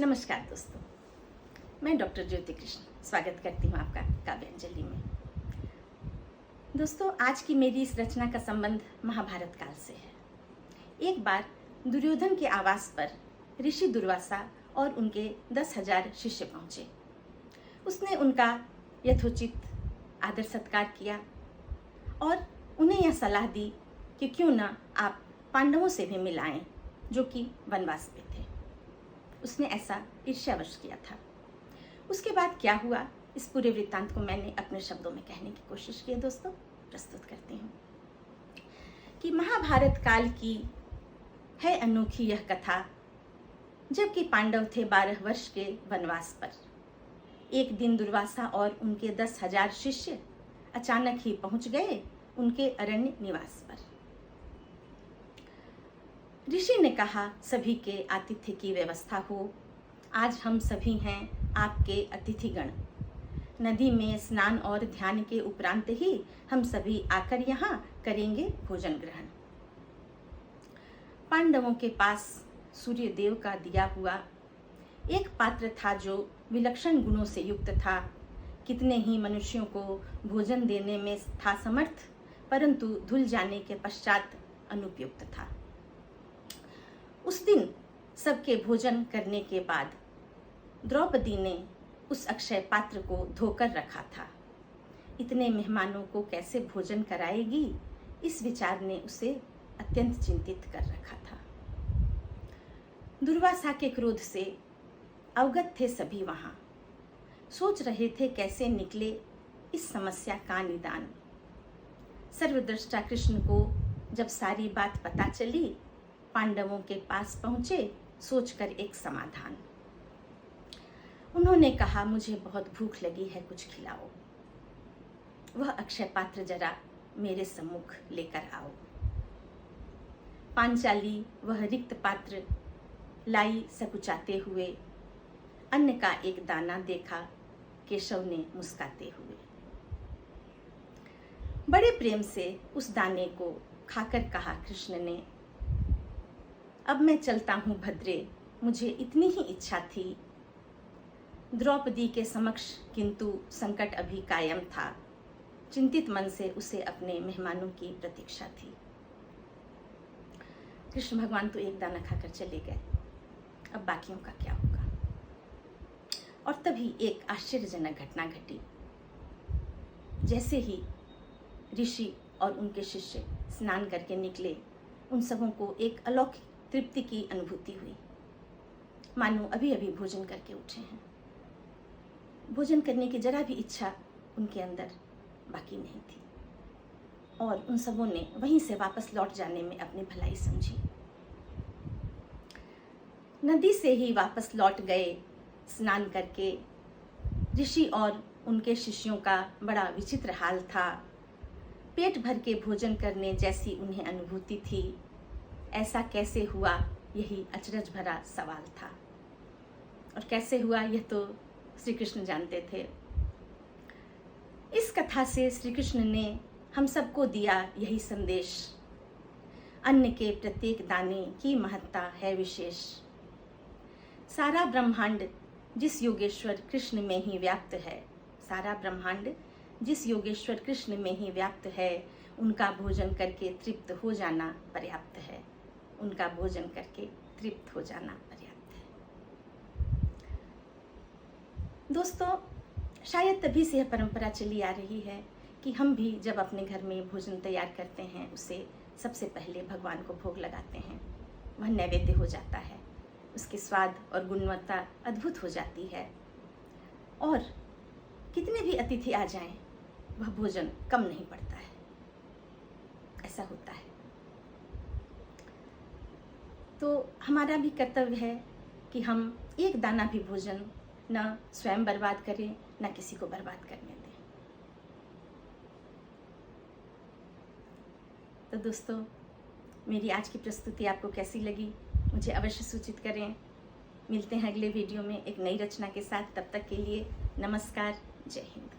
नमस्कार दोस्तों, मैं डॉक्टर ज्योति कृष्ण स्वागत करती हूँ आपका काव्यांजलि में। दोस्तों, आज की मेरी इस रचना का संबंध महाभारत काल से है। एक बार दुर्योधन के आवास पर ऋषि दुर्वासा और उनके 10,000 शिष्य पहुँचे। उसने उनका यथोचित आदर सत्कार किया और उन्हें यह सलाह दी कि क्यों ना आप पांडवों से भी मिलाएं जो कि वनवास में थे। उसने ऐसा ईर्ष्यावश किया था। उसके बाद क्या हुआ, इस पूरे वृत्तांत को मैंने अपने शब्दों में कहने की कोशिश की है। दोस्तों, प्रस्तुत करती हूँ कि महाभारत काल की है अनोखी यह कथा। जबकि पांडव थे 12 वर्ष के वनवास पर, एक दिन दुर्वासा और उनके 10,000 शिष्य अचानक ही पहुंच गए उनके अरण्य निवास पर। ऋषि ने कहा, सभी के आतिथ्य की व्यवस्था हो। आज हम सभी हैं आपके अतिथिगण। नदी में स्नान और ध्यान के उपरांत ही हम सभी आकर यहाँ करेंगे भोजन ग्रहण। पांडवों के पास सूर्य देव का दिया हुआ एक पात्र था जो विलक्षण गुणों से युक्त था। कितने ही मनुष्यों को भोजन देने में था समर्थ, परंतु धुल जाने के पश्चात अनुपयुक्त था। उस दिन सबके भोजन करने के बाद द्रौपदी ने उस अक्षय पात्र को धोकर रखा था। इतने मेहमानों को कैसे भोजन कराएगी, इस विचार ने उसे अत्यंत चिंतित कर रखा था। दुर्वासा के क्रोध से अवगत थे सभी वहाँ। सोच रहे थे कैसे निकले इस समस्या का निदान। सर्वद्रष्टा कृष्ण को जब सारी बात पता चली, पांडवों के पास पहुंचे सोचकर एक समाधान। उन्होंने कहा, मुझे बहुत भूख लगी है, कुछ खिलाओ। वह अक्षय पात्र जरा मेरे सम्मुख लेकर आओ। पांचाली वह रिक्त पात्र लाई सकुचाते हुए। अन्न का एक दाना देखा केशव ने मुस्काते हुए। बड़े प्रेम से उस दाने को खाकर कहा कृष्ण ने, अब मैं चलता हूँ भद्रे, मुझे इतनी ही इच्छा थी। द्रौपदी के समक्ष किंतु संकट अभी कायम था। चिंतित मन से उसे अपने मेहमानों की प्रतीक्षा थी। कृष्ण भगवान तो एक दाना खाकर चले गए, अब बाकियों का क्या होगा। और तभी एक आश्चर्यजनक घटना घटी। जैसे ही ऋषि और उनके शिष्य स्नान करके निकले, उन सबों को एक अलौकिक तृप्ति की अनुभूति हुई, मानो अभी अभी भोजन करके उठे हैं। भोजन करने की जरा भी इच्छा उनके अंदर बाकी नहीं थी और उन सबों ने वहीं से वापस लौट जाने में अपनी भलाई समझी। नदी से ही वापस लौट गए स्नान करके। ऋषि और उनके शिष्यों का बड़ा विचित्र हाल था। पेट भर के भोजन करने जैसी उन्हें अनुभूति थी। ऐसा कैसे हुआ, यही अचरज भरा सवाल था। और कैसे हुआ यह तो श्री कृष्ण जानते थे। इस कथा से श्री कृष्ण ने हम सबको दिया यही संदेश, अन्न के प्रत्येक दाने की महत्ता है विशेष। सारा ब्रह्मांड जिस योगेश्वर कृष्ण में ही व्याप्त है, सारा ब्रह्मांड जिस योगेश्वर कृष्ण में ही व्याप्त है, उनका भोजन करके तृप्त हो जाना पर्याप्त है। उनका भोजन करके तृप्त हो जाना पर्याप्त है। दोस्तों, शायद तभी से यह परंपरा चली आ रही है कि हम भी जब अपने घर में भोजन तैयार करते हैं, उसे सबसे पहले भगवान को भोग लगाते हैं। वह नैवेद्य हो जाता है, उसके स्वाद और गुणवत्ता अद्भुत हो जाती है और कितने भी अतिथि आ जाएं, वह भोजन कम नहीं पड़ता है। ऐसा होता है। तो हमारा भी कर्तव्य है कि हम एक दाना भी भोजन न स्वयं बर्बाद करें, न किसी को बर्बाद करने दें। तो दोस्तों, मेरी आज की प्रस्तुति आपको कैसी लगी, मुझे अवश्य सूचित करें। मिलते हैं अगले वीडियो में एक नई रचना के साथ। तब तक के लिए नमस्कार, जय हिंद।